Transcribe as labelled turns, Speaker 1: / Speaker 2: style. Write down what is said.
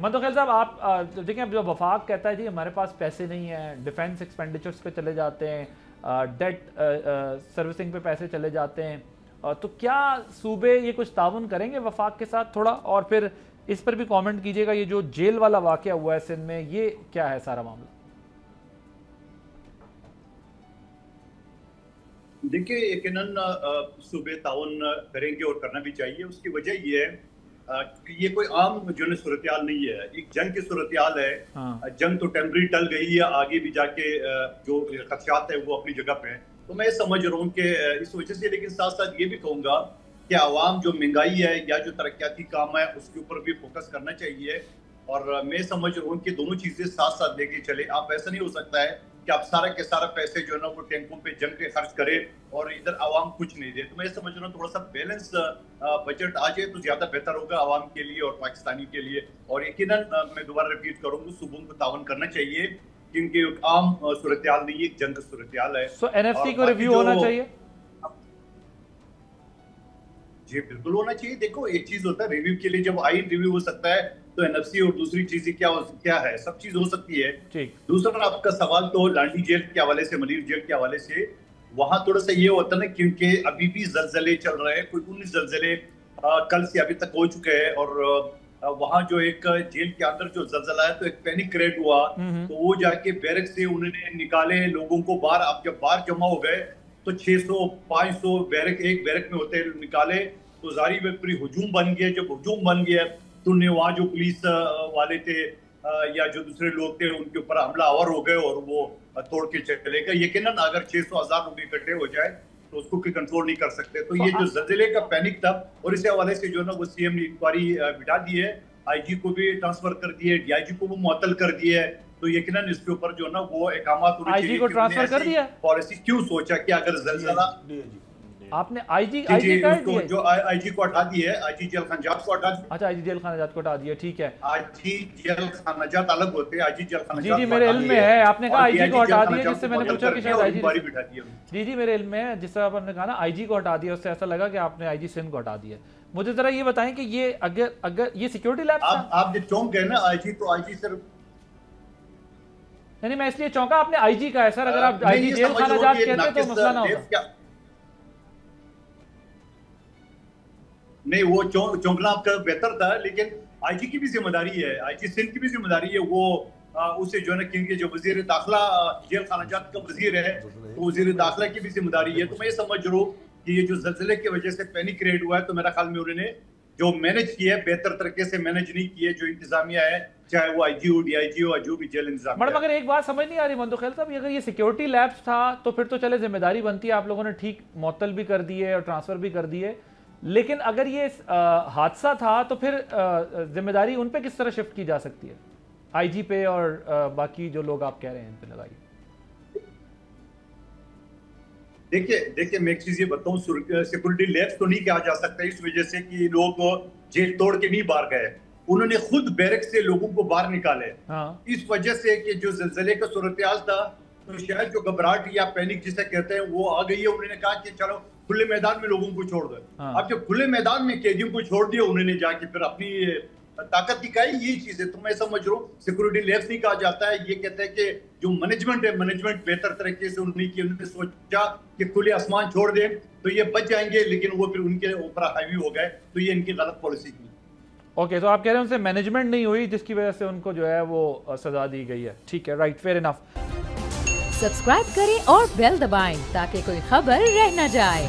Speaker 1: मंतो खैल साहब, आप देखें, अब जो वफाक कहता है जी हमारे पास पैसे नहीं है, डिफेंस एक्सपेंडिचर्स पे चले जाते हैं, डेट सर्विसिंग पे पैसे चले जाते हैं, तो क्या सूबे ये कुछ ताउन करेंगे वफाक के साथ थोड़ा? और फिर इस पर भी कमेंट कीजिएगा, ये जो जेल वाला वाकया हुआ है सिंध में, ये क्या है सारा मामला?
Speaker 2: देखिए, यकीनन सूबे ताउन करेंगे और करना भी चाहिए। उसकी वजह ये है कि ये कोई आम जो है सूरत-हाल नहीं है, एक जंग की सूरत-हाल है।
Speaker 1: हाँ।
Speaker 2: जंग तो टेम्पररी टल गई है, आगे भी जाके जो खदशात है वो अपनी जगह पे हैं। तो मैं समझ रहा हूँ कि इस वजह से, लेकिन साथ-साथ ये भी कहूँगा कि आवाम जो महंगाई है या जो तरक्याती काम है उसके ऊपर भी फोकस करना चाहिए। और मैं समझ रहा हूँ कि दोनों चीजें साथ-साथ लेके चले। आप ऐसा नहीं हो सकता है कि आप सारा के सारा पैसे जो है ना वो टैंकों पे जंग पे खर्च करें और इधर आवाम कुछ नहीं दे। तो मैं समझ रहा हूँ थोड़ा सा बैलेंस बजट आ जाए तो ज्यादा बेहतर होगा आवाम के लिए और पाकिस्तानी के लिए। और यकीनन मैं दोबारा रिपीट करूंगा, सूबों को ताउन करना चाहिए क्योंकि आम सूरत-हाल नहीं है, एक जंग सूरत-हाल है।
Speaker 1: सो एनएफसी को रिव्यू होना चाहिए?
Speaker 2: जी बिल्कुल होना चाहिए। देखो, एक चीज होता है रिव्यू के लिए, जब आइन रिव्यू हो सकता है तो एनएफसी और दूसरी चीजें क्या है, सब चीज हो सकती है। दूसरा आपका सवाल तो लांडी जेल के हवाले से, मलिर जेल के हवाले से, वहां थोड़ा सा ये होता है ना, क्योंकि अभी भी जलजले चल रहे हैं। कोई 19 जलजले कल से अभी तक हो चुके हैं और वहां जो एक जेल के अंदर जो जलजला है तो एक पैनिक क्रिएट हुआ। तो वो जाके बैरक से उन्होंने निकाले लोगों को बाहर। अब जब बाहर जमा हो गए तो 600-500 बैरक एक बैरक में होते निकाले तो जारी में पूरी हुजूम बन गया। जब हुजूम बन गया तो वहाँ जो पुलिस वाले थे या जो दूसरे लोग थे उनके ऊपर हमलावर हो गए और वो तोड़ के चले गए। यकीनन अगर 600,000 लोग इकट्ठे हो जाए तो उसको कोई कंट्रोल नहीं कर सकते। तो ये जो जल्जले का पैनिक था और इस हवाले से जो है ना वो सीएम ने इंक्वायरी बिठा दी है, आईजी को भी ट्रांसफर कर दिए, डीआईजी को भी मुअत्तल कर दिया है। तो यकीनन इसके ऊपर जो ना वो इकामत
Speaker 1: आईजी को ट्रांसफर कर दिया।
Speaker 2: पॉलिसी क्यों सोचा कि अगर जल्जला
Speaker 1: आपने आईजी
Speaker 2: का जो आईजी को हटा दिया है, आईजी जेल खानाजात को हटा दिया।
Speaker 1: अच्छा, आईजी जेल खानाजात को हटा दिया, ठीक है।
Speaker 2: आईजी जेल खानाजात अलग होते हैं, आईजी जेल खानाजात।
Speaker 1: जी मेरे इल्म में है, आपने कहा आईजी को हटा दिया, जिससे मैंने पूछा कि शायद आईजी
Speaker 2: बिठा दिया।
Speaker 1: जी मेरे इल्म में है, जिस तरह आपने कहा ना आईजी को हटा दिया, उससे ऐसा लगा कि आपने आईजी सिंध को हटा दिया। मुझे जरा ये बताएं कि ये अगर ये सिक्योरिटी लैब
Speaker 2: आप जो चौंक गए ना आईजी, तो आईजी सिर्फ
Speaker 1: नहीं, मैं इसलिए चौंका, आपने आईजी का है सर। अगर आप आईजी जेल खानाजात कहते तो मसला ना होता।
Speaker 2: नहीं, वो चौंकना आपका बेहतर था, लेकिन आईजी की भी जिम्मेदारी है, आईजी सिंध की भी जिम्मेदारी है। वो उसे जो है ना, क्योंकि जो वजीर दाखिला जेल खानाजात का वजीर है तो वजीर दाखिला की भी जिम्मेदारी है। तो मैं समझ रहा हूँ कि ये जो जल्जले की वजह से पैनिक क्रिएट हुआ है, तो मेरा ख्याल में उन्होंने जो मैनेज किया है बेहतर तरीके से मैनेज नहीं किए। जो इंतजामिया है, चाहे वो आईजी हो, डीआईजी हो, जो भी जेल इंतजाम।
Speaker 1: मगर एक बात समझ नहीं आ रही मंतो खैल साहब, अगर ये सिक्योरिटी लैब्स था तो फिर तो चले जिम्मेदारी बनती है, आप लोगों ने ठीक मुअत्तल भी कर दिए और ट्रांसफर भी कर दिए। लेकिन अगर ये हादसा था तो फिर जिम्मेदारी उन पे किस तरह शिफ्ट की जा सकती है? आईजी पे और बाकी जो लोग आप कह रहे हैं इन पे लगाइए।
Speaker 2: देखिए मैं एक चीज ये बताऊं, सिक्योरिटी लैब्स तो नहीं कहा जा सकता इस वजह से कि लोग जेल तोड़ के नहीं बाहर गए, उन्होंने खुद बैरक से लोगों को बाहर निकाले। इस वजह से कि जो जल्जले का सूरत-हाल था तो शायद जो घबराहट या पैनिक जिसे कहते हैं वो आ गई है। उन्होंने कहा कि चलो खुले मैदान में लोगों को छोड़ दो। अब जब खुले मैदान में कैदियों को छोड़ दिया उन्होंने, जाके फिर अपनी ताकत दिखाई, यही चीज है। तो मैं समझ रहा हूँ सिक्योरिटी लैब्स नहीं कहा जाता है, ये कहते हैं कि जो मैनेजमेंट है, मैनेजमेंट बेहतर तरीके से उन्होंने की। उन्होंने सोचा कि खुले आसमान छोड़ दें तो ये बच जाएंगे, लेकिन वो फिर उनके ऊपर हावी हो गए। तो ये इनकी गलत पॉलिसी थी।
Speaker 1: ओके, तो आप कह रहे हैं उनसे मैनेजमेंट नहीं हुई जिसकी वजह से उनको जो है वो सजा दी गई है। ठीक है, राइट, फेयर इनफ।
Speaker 3: सब्सक्राइब करें और बेल दबाएं ताकि कोई खबर रह न जाए।